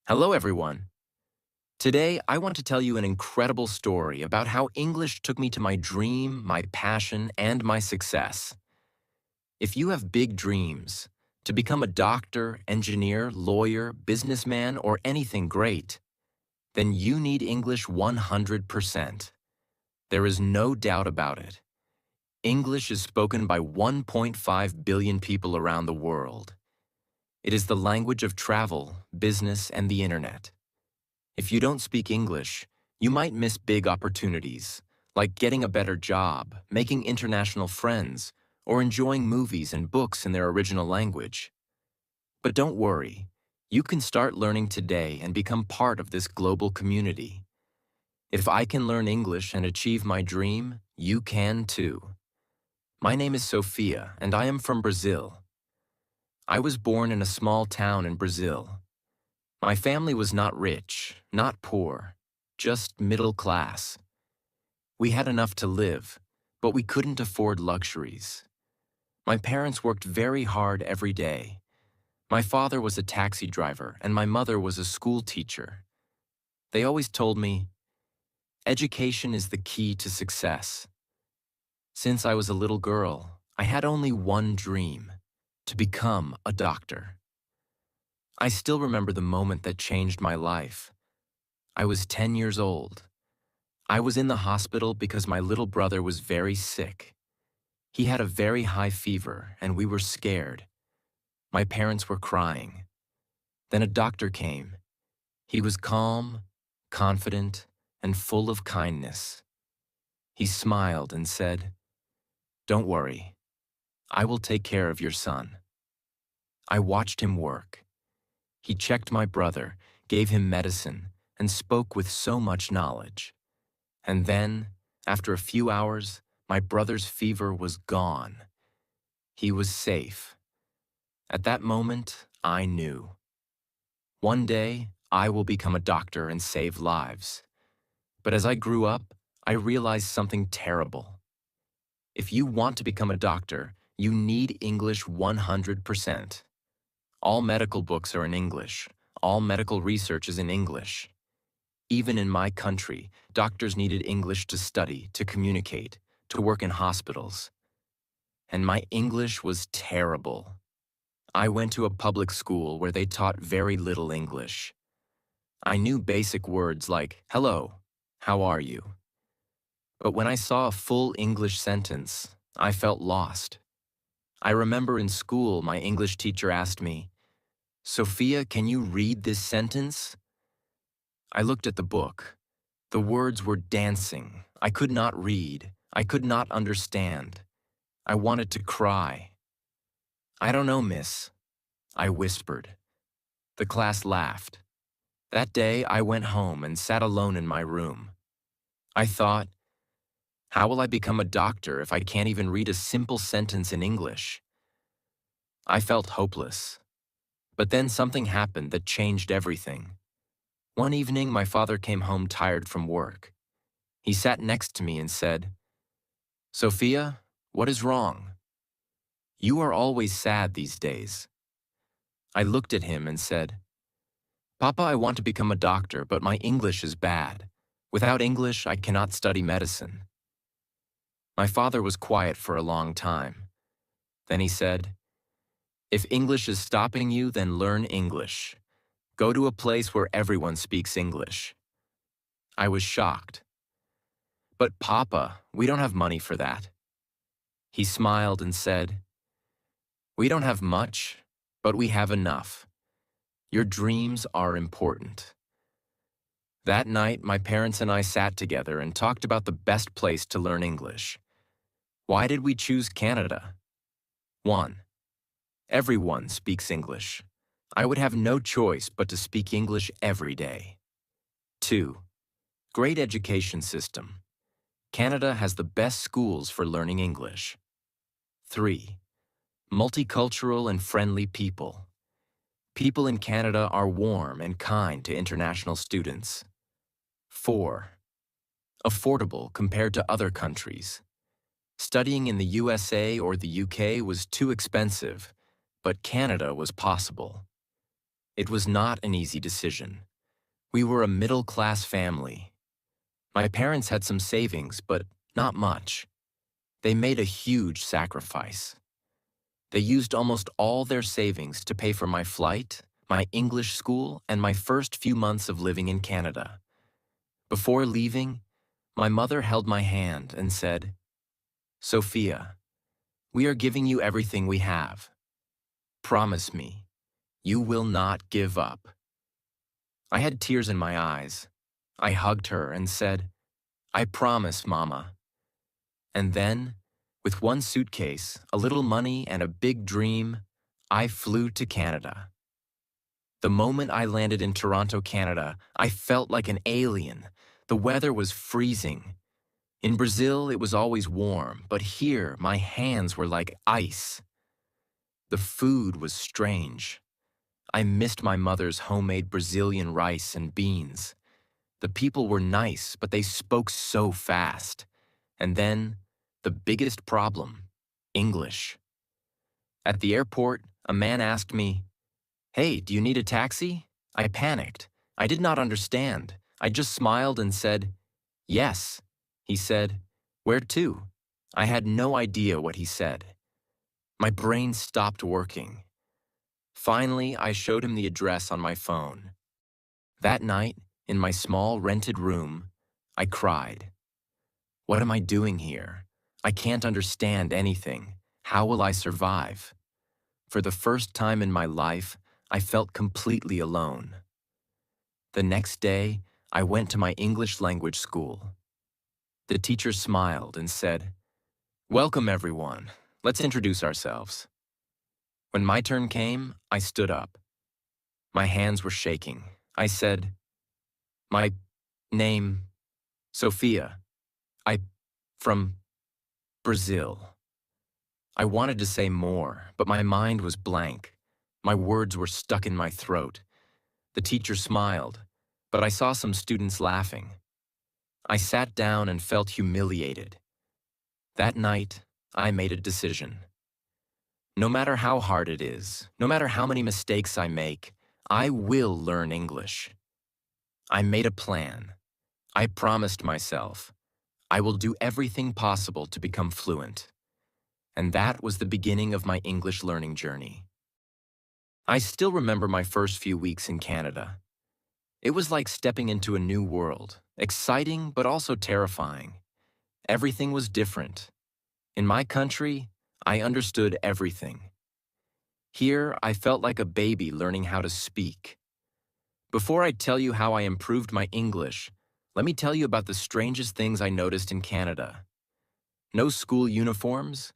Hello, everyone. Today, I want to tell you an incredible story about how English took me to my dream, my passion, and my success. If you have big dreams, to become a doctor, engineer, lawyer, businessman, or anything great, then you need English 100%. There is no doubt about it. English is spoken by 1.5 billion people around the world. It is the language of travel, business, and the internet. If you don't speak English, you might miss big opportunities, like getting a better job, making international friends, or enjoying movies and books in their original language. But don't worry, you can start learning today and become part of this global community. If I can learn English and achieve my dream, you can too. My name is Sophia, and I am from Brazil. I was born in a small town in Brazil. My family was not rich, not poor, just middle class. We had enough to live, but we couldn't afford luxuries. My parents worked very hard every day. My father was a taxi driver and my mother was a school teacher. They always told me, education is the key to success. Since I was a little girl, I had only one dream, to become a doctor. I still remember the moment that changed my life. I was 10 years old. I was in the hospital because my little brother was very sick. He had a very high fever and we were scared. My parents were crying. Then a doctor came. He was calm, confident, and full of kindness. He smiled and said, "Don't worry. I will take care of your son." I watched him work. He checked my brother, gave him medicine, and spoke with so much knowledge. And then, after a few hours, my brother's fever was gone. He was safe. At that moment, I knew. One day, I will become a doctor and save lives. But as I grew up, I realized something terrible. If you want to become a doctor, you need English 100%. All medical books are in English. All medical research is in English. Even in my country, doctors needed English to study, to communicate, to work in hospitals. And my English was terrible. I went to a public school where they taught very little English. I knew basic words like, "Hello, how are you?" But when I saw a full English sentence, I felt lost. I remember in school my English teacher asked me, "Sophia, can you read this sentence?" I looked at the book. The words were dancing. I could not read. I could not understand. I wanted to cry. "I don't know, miss," I whispered. The class laughed. That day, I went home and sat alone in my room. I thought, how will I become a doctor if I can't even read a simple sentence in English? I felt hopeless. But then something happened that changed everything. One evening, my father came home tired from work. He sat next to me and said, "Sophia, what is wrong? You are always sad these days." I looked at him and said, "Papa, I want to become a doctor, but my English is bad. Without English, I cannot study medicine." My father was quiet for a long time. Then he said, "If English is stopping you, then learn English. Go to a place where everyone speaks English." I was shocked. "But Papa, we don't have money for that." He smiled and said, "We don't have much, but we have enough. Your dreams are important." That night, my parents and I sat together and talked about the best place to learn English. Why did we choose Canada? 1. Everyone speaks English. I would have no choice but to speak English every day. 2. Great education system. Canada has the best schools for learning English. 3. Multicultural and friendly people. People in Canada are warm and kind to international students. 4. Affordable compared to other countries. Studying in the USA or the UK was too expensive, but Canada was possible. It was not an easy decision. We were a middle-class family. My parents had some savings, but not much. They made a huge sacrifice. They used almost all their savings to pay for my flight, my English school, and my first few months of living in Canada. Before leaving, my mother held my hand and said, "Sophia, we are giving you everything we have. Promise me, you will not give up." I had tears in my eyes. I hugged her and said, "I promise, Mama." And then, with one suitcase, a little money, and a big dream, I flew to Canada. The moment I landed in Toronto, Canada, I felt like an alien. The weather was freezing. In Brazil, it was always warm, but here, my hands were like ice. The food was strange. I missed my mother's homemade Brazilian rice and beans. The people were nice, but they spoke so fast. And then, the biggest problem, English. At the airport, a man asked me, "Hey, do you need a taxi?" I panicked. I did not understand. I just smiled and said, "Yes." He said, "Where to?" I had no idea what he said. My brain stopped working. Finally, I showed him the address on my phone. That night, in my small rented room, I cried. What am I doing here? I can't understand anything. How will I survive? For the first time in my life, I felt completely alone. The next day, I went to my English language school. The teacher smiled and said, "Welcome, everyone. Let's introduce ourselves." When my turn came, I stood up. My hands were shaking. I said, "My name, Sophia. From Brazil." I wanted to say more, but my mind was blank. My words were stuck in my throat. The teacher smiled, but I saw some students laughing. I sat down and felt humiliated. That night, I made a decision. No matter how hard it is, no matter how many mistakes I make, I will learn English. I made a plan. I promised myself, I will do everything possible to become fluent. And that was the beginning of my English learning journey. I still remember my first few weeks in Canada. It was like stepping into a new world, exciting but also terrifying. Everything was different. In my country, I understood everything. Here, I felt like a baby learning how to speak. Before I tell you how I improved my English, let me tell you about the strangest things I noticed in Canada. No school uniforms.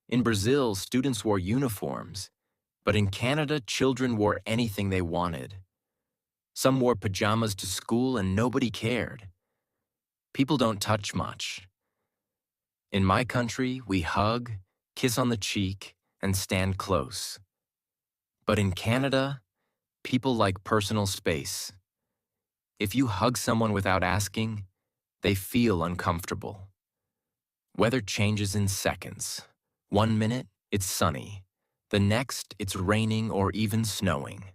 In Brazil, students wore uniforms. But in Canada, children wore anything they wanted. Some wore pajamas to school and nobody cared. People don't touch much. In my country, we hug, kiss on the cheek, and stand close. But in Canada, people like personal space. If you hug someone without asking, they feel uncomfortable. Weather changes in seconds. 1 minute, it's sunny. The next, it's raining or even snowing.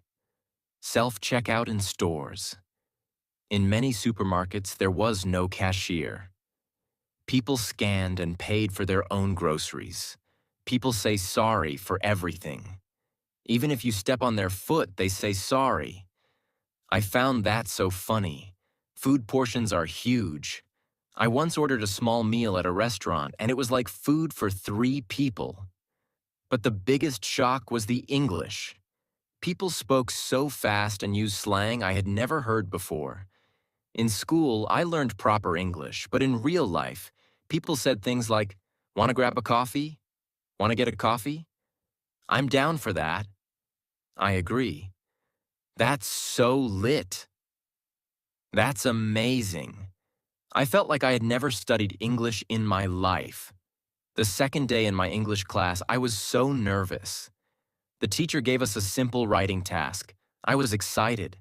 Self-checkout in stores. In many supermarkets, there was no cashier. People scanned and paid for their own groceries. People say sorry for everything. Even if you step on their foot, they say sorry. I found that so funny. Food portions are huge. I once ordered a small meal at a restaurant, and it was like food for 3 people. But the biggest shock was the English. People spoke so fast and used slang I had never heard before. In school, I learned proper English, but in real life, people said things like, "Want to grab a coffee? Want to get a coffee? I'm down for that." I agree. That's so lit. That's amazing. I felt like I had never studied English in my life. The second day in my English class, I was so nervous. The teacher gave us a simple writing task. I was excited.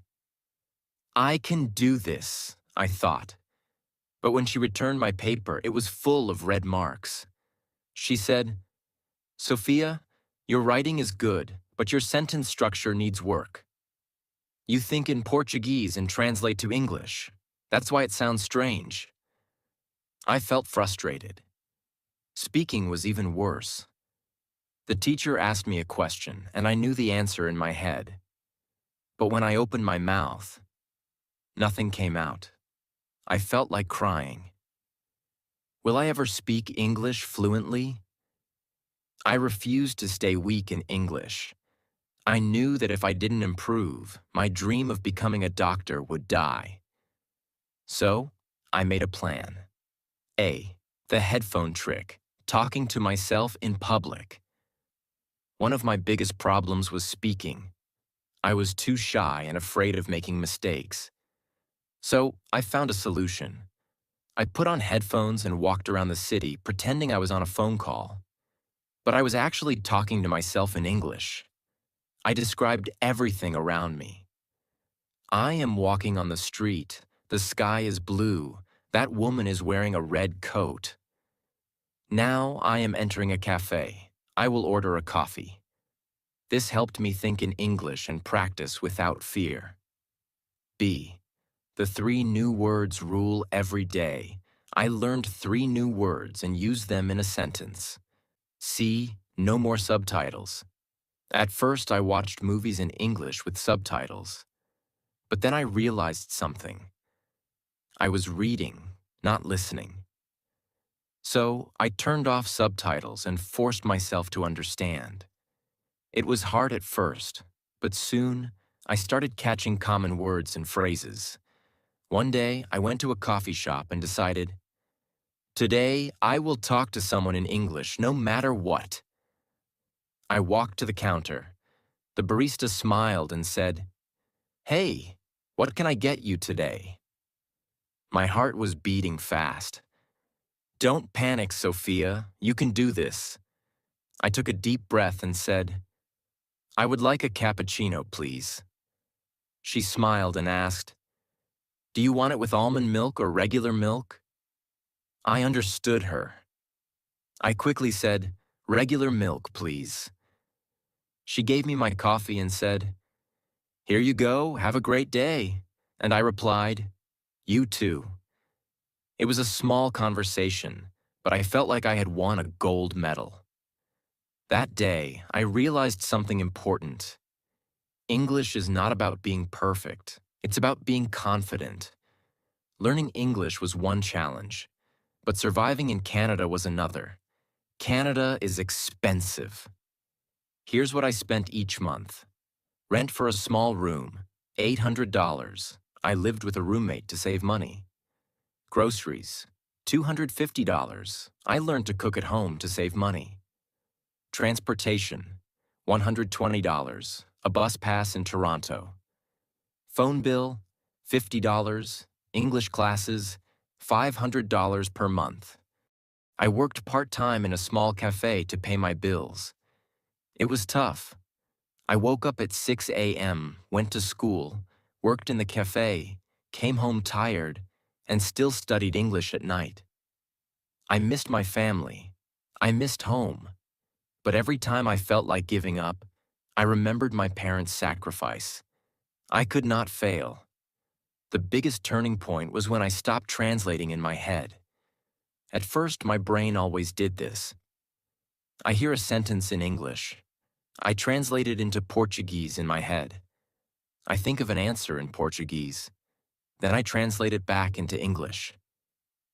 I can do this, I thought. But when she returned my paper, it was full of red marks. She said, "Sophia, your writing is good, but your sentence structure needs work." You think in Portuguese and translate to English. That's why it sounds strange. I felt frustrated. Speaking was even worse. The teacher asked me a question, and I knew the answer in my head. But when I opened my mouth, nothing came out. I felt like crying. Will I ever speak English fluently? I refused to stay weak in English. I knew that if I didn't improve, my dream of becoming a doctor would die. So, I made a plan. A. The headphone trick, talking to myself in public. One of my biggest problems was speaking. I was too shy and afraid of making mistakes. So, I found a solution. I put on headphones and walked around the city pretending I was on a phone call. But I was actually talking to myself in English. I described everything around me. I am walking on the street. The sky is blue. That woman is wearing a red coat. Now I am entering a cafe. I will order a coffee. This helped me think in English and practice without fear. B. The 3 new words rule every day. I learned 3 new words and used them in a sentence. C. No more subtitles. At first, I watched movies in English with subtitles. But then I realized something. I was reading, not listening. So I turned off subtitles and forced myself to understand. It was hard at first, but soon I started catching common words and phrases. One day, I went to a coffee shop and decided, today I will talk to someone in English no matter what. I walked to the counter. The barista smiled and said, "Hey, what can I get you today?" My heart was beating fast. "Don't panic, Sophia. You can do this." I took a deep breath and said, "I would like a cappuccino, please." She smiled and asked, "Do you want it with almond milk or regular milk?" I understood her. I quickly said, "Regular milk, please." She gave me my coffee and said, "Here you go, have a great day." And I replied, "You too." It was a small conversation, but I felt like I had won a gold medal. That day, I realized something important. English is not about being perfect. It's about being confident. Learning English was one challenge, but surviving in Canada was another. Canada is expensive. Here's what I spent each month. Rent for a small room, $800. I lived with a roommate to save money. Groceries, $250. I learned to cook at home to save money. Transportation, $120. A bus pass in Toronto. Phone bill, $50. English classes, $500 per month. I worked part-time in a small cafe to pay my bills. It was tough. I woke up at 6 a.m., went to school, worked in the cafe, came home tired, and still studied English at night. I missed my family. I missed home. But every time I felt like giving up, I remembered my parents' sacrifice. I could not fail. The biggest turning point was when I stopped translating in my head. At first, my brain always did this. I hear a sentence in English. I translate it into Portuguese in my head. I think of an answer in Portuguese. Then I translate it back into English.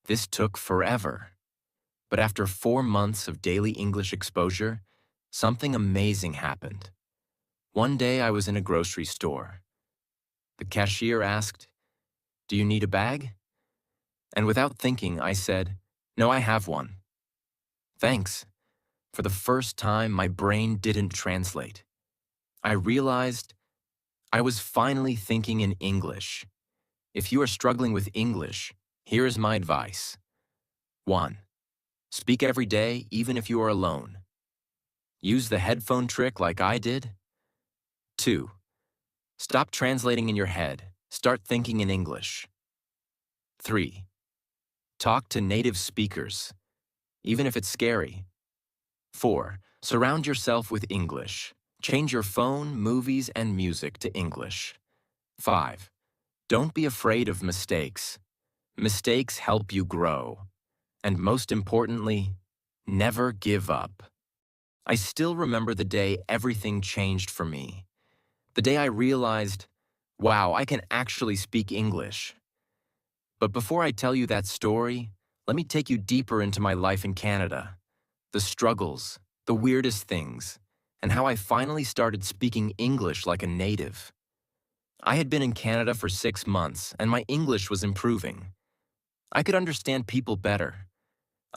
This took forever. But after 4 months of daily English exposure, something amazing happened. One day I was in a grocery store. The cashier asked, "Do you need a bag?" And without thinking, I said, "No, I have one." "Thanks." For the first time, my brain didn't translate. I realized I was finally thinking in English. If you are struggling with English, here is my advice. 1. Speak every day, even if you are alone. Use the headphone trick like I did. 2. Stop translating in your head. Start thinking in English. 3. Talk to native speakers, even if it's scary. 4. Surround yourself with English. Change your phone, movies, and music to English. 5. Don't be afraid of mistakes. Mistakes help you grow. And most importantly, never give up. I still remember the day everything changed for me. The day I realized, wow, I can actually speak English. But before I tell you that story, let me take you deeper into my life in Canada. The struggles, the weirdest things, and how I finally started speaking English like a native. I had been in Canada for 6 months, and my English was improving. I could understand people better.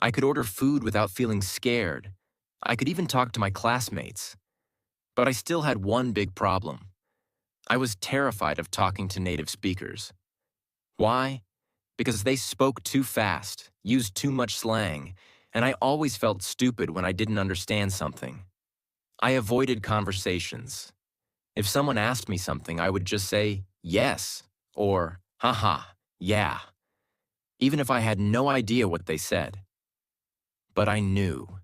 I could order food without feeling scared. I could even talk to my classmates. But I still had one big problem. I was terrified of talking to native speakers. Why? Because they spoke too fast, used too much slang, and I always felt stupid when I didn't understand something. I avoided conversations. If someone asked me something, I would just say, yes, or, haha, yeah, even if I had no idea what they said. But I knew,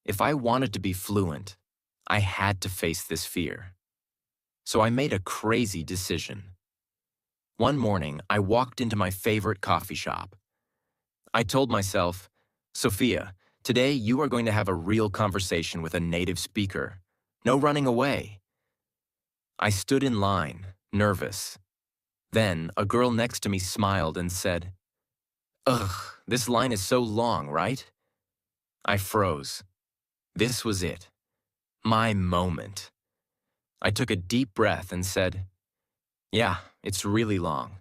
if I wanted to be fluent, I had to face this fear. So I made a crazy decision. One morning, I walked into my favorite coffee shop. I told myself, Sophia, today you are going to have a real conversation with a native speaker. No running away. I stood in line, nervous. Then, a girl next to me smiled and said, ugh, this line is so long, right? I froze. This was it. My moment. I took a deep breath and said, yeah, it's really long.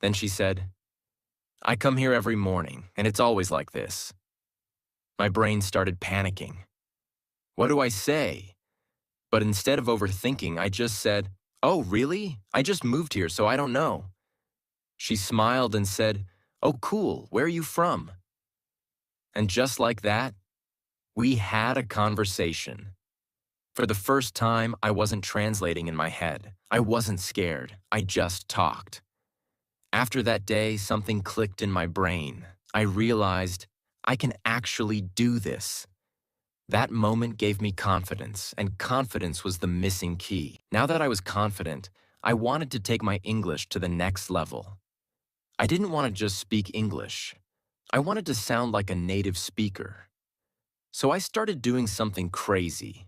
Then she said, I come here every morning, and it's always like this. My brain started panicking. What do I say? But instead of overthinking, I just said, oh, really? I just moved here, so I don't know. She smiled and said, oh, cool, where are you from? And just like that, we had a conversation. For the first time, I wasn't translating in my head. I wasn't scared. I just talked. After that day, something clicked in my brain. I realized I can actually do this. That moment gave me confidence, and confidence was the missing key. Now that I was confident, I wanted to take my English to the next level. I didn't want to just speak English. I wanted to sound like a native speaker. So I started doing something crazy.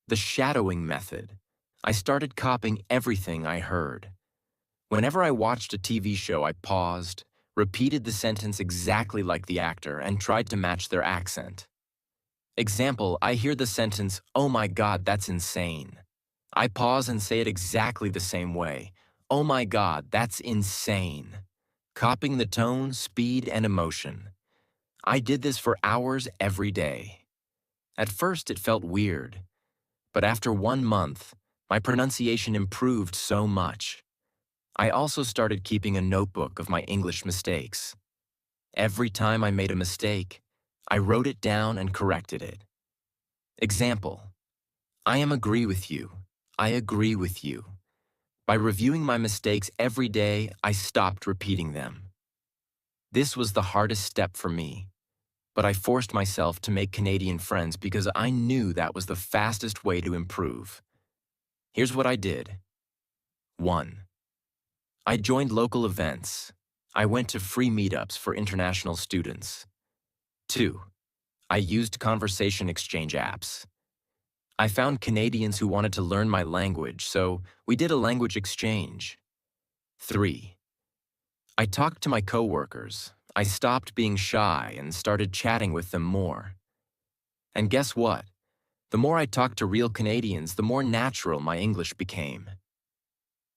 The shadowing method. I started copying everything I heard. Whenever I watched a TV show, I paused, repeated the sentence exactly like the actor, and tried to match their accent. Example, I hear the sentence, oh my God, that's insane. I pause and say it exactly the same way. Oh my God, that's insane. Copying the tone, speed, and emotion. I did this for hours every day. At first, it felt weird. But after 1 month, my pronunciation improved so much. I also started keeping a notebook of my English mistakes. Every time I made a mistake, I wrote it down and corrected it. Example, I agree with you. I agree with you. By reviewing my mistakes every day, I stopped repeating them. This was the hardest step for me, but I forced myself to make Canadian friends because I knew that was the fastest way to improve. Here's what I did. 1. I joined local events. I went to free meetups for international students. 2. I used conversation exchange apps. I found Canadians who wanted to learn my language, so we did a language exchange. 3. I talked to my coworkers. I stopped being shy and started chatting with them more. And guess what? The more I talked to real Canadians, the more natural my English became.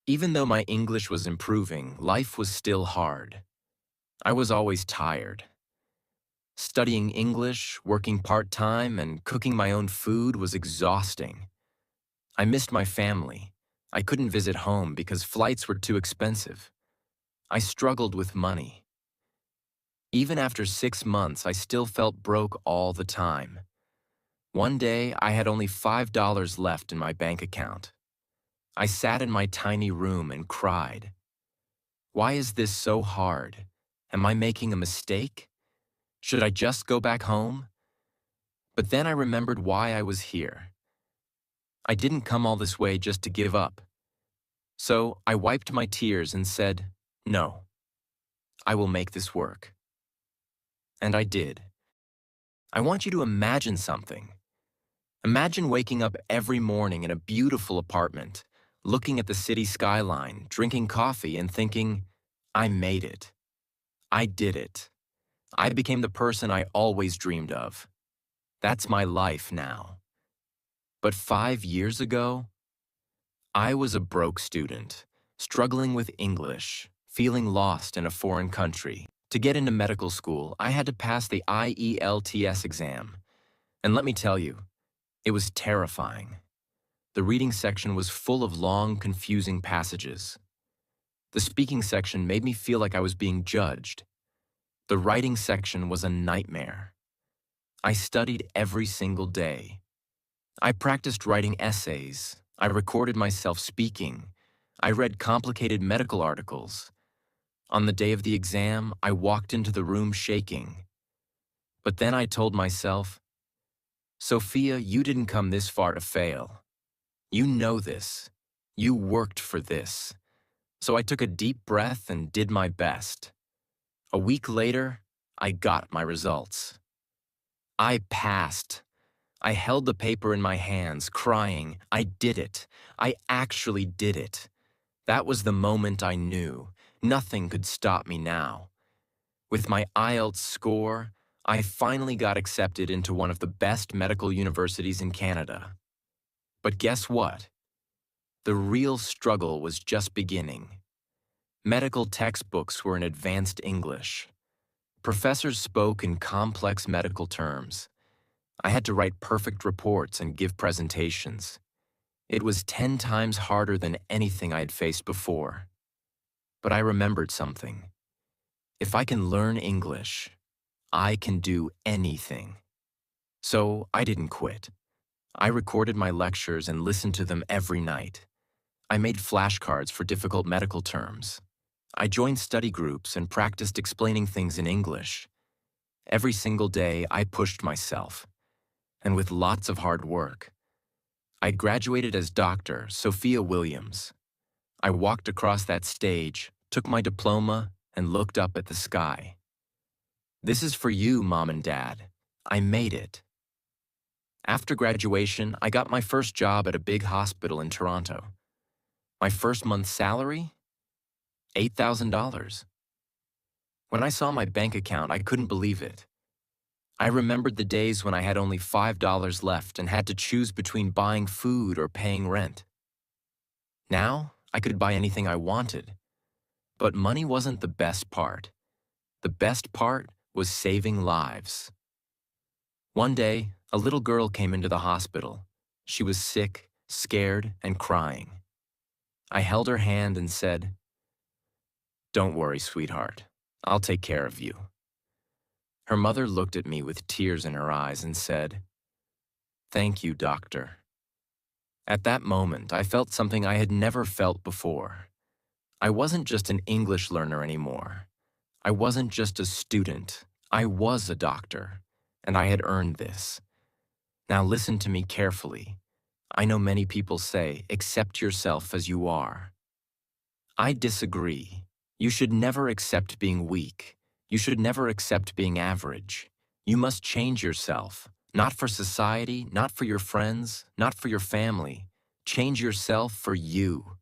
Even though my English was improving, life was still hard. I was always tired. Studying English, working part-time, and cooking my own food was exhausting. I missed my family. I couldn't visit home because flights were too expensive. I struggled with money. Even after 6 months, I still felt broke all the time. One day, I had only $5 left in my bank account. I sat in my tiny room and cried. Why is this so hard? Am I making a mistake? Should I just go back home? But then I remembered why I was here. I didn't come all this way just to give up. So I wiped my tears and said, "No, I will make this work." And I did. I want you to imagine something. Imagine waking up every morning in a beautiful apartment, looking at the city skyline, drinking coffee, and thinking, I made it. I did it. I became the person I always dreamed of. That's my life now. But 5 years ago, I was a broke student, struggling with English, feeling lost in a foreign country. To get into medical school, I had to pass the IELTS exam. And let me tell you, it was terrifying. The reading section was full of long, confusing passages. The speaking section made me feel like I was being judged. The writing section was a nightmare. I studied every single day. I practiced writing essays. I recorded myself speaking. I read complicated medical articles. On the day of the exam, I walked into the room shaking. But then I told myself, Sophia, you didn't come this far to fail. You know this. You worked for this. So I took a deep breath and did my best. A week later, I got my results. I passed. I held the paper in my hands, crying, I did it. I actually did it. That was the moment I knew. Nothing could stop me now. With my IELTS score, I finally got accepted into one of the best medical universities in Canada. But guess what? The real struggle was just beginning. Medical textbooks were in advanced English. Professors spoke in complex medical terms. I had to write perfect reports and give presentations. It was 10 times harder than anything I had faced before. But I remembered something. If I can learn English, I can do anything. So I didn't quit. I recorded my lectures and listened to them every night. I made flashcards for difficult medical terms. I joined study groups and practiced explaining things in English. Every single day, I pushed myself. And with lots of hard work, I graduated as Dr. Sophia Williams. I walked across that stage, took my diploma, and looked up at the sky. This is for you, Mom and Dad. I made it. After graduation, I got my first job at a big hospital in Toronto. My first month's salary? $8,000. When I saw my bank account, I couldn't believe it. I remembered the days when I had only $5 left and had to choose between buying food or paying rent. Now, I could buy anything I wanted. But money wasn't the best part. The best part was saving lives. One day, a little girl came into the hospital. She was sick, scared, and crying. I held her hand and said, "Don't worry, sweetheart. I'll take care of you." Her mother looked at me with tears in her eyes and said, "Thank you, doctor." At that moment, I felt something I had never felt before. I wasn't just an English learner anymore. I wasn't just a student. I was a doctor, and I had earned this. Now listen to me carefully. I know many people say, accept yourself as you are. I disagree. You should never accept being weak. You should never accept being average. You must change yourself, not for society, not for your friends, not for your family. Change yourself for you.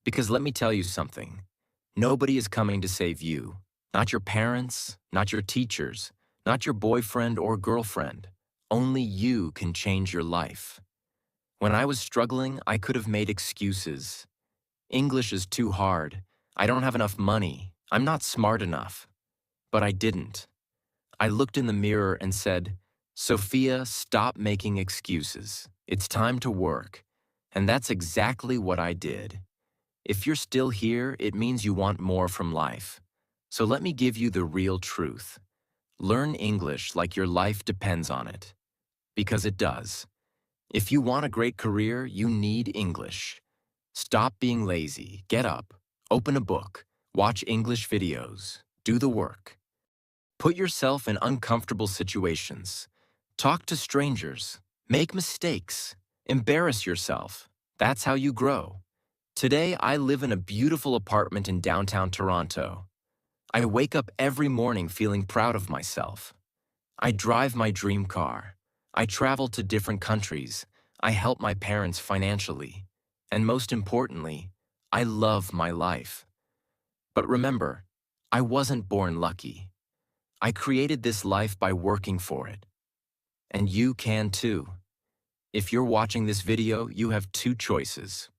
Because let me tell you something. Nobody is coming to save you. Not your parents, not your teachers, not your boyfriend or girlfriend. Only you can change your life. When I was struggling, I could have made excuses. English is too hard. I don't have enough money. I'm not smart enough. But I didn't. I looked in the mirror and said, Sophia, stop making excuses. It's time to work. And that's exactly what I did. If you're still here, it means you want more from life. So let me give you the real truth. Learn English like your life depends on it. Because it does. If you want a great career, you need English. Stop being lazy. Get up. Open a book. Watch English videos. Do the work. Put yourself in uncomfortable situations. Talk to strangers. Make mistakes. Embarrass yourself. That's how you grow. Today, I live in a beautiful apartment in downtown Toronto. I wake up every morning feeling proud of myself. I drive my dream car. I travel to different countries. I help my parents financially. And most importantly, I love my life. But remember, I wasn't born lucky. I created this life by working for it. And you can too. If you're watching this video, you have two choices.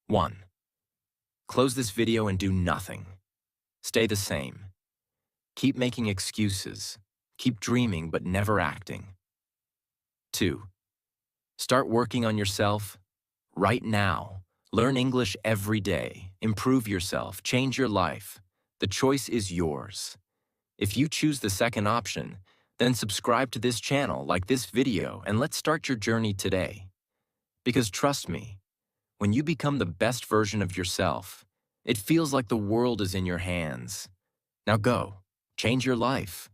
1. Close this video and do nothing. Stay the same. Keep making excuses. Keep dreaming but never acting. 2. Start working on yourself right now. Learn English every day. Improve yourself. Change your life. The choice is yours. If you choose the second option, then subscribe to this channel, like this video, and let's start your journey today. Because trust me, when you become the best version of yourself, it feels like the world is in your hands. Now go, change your life.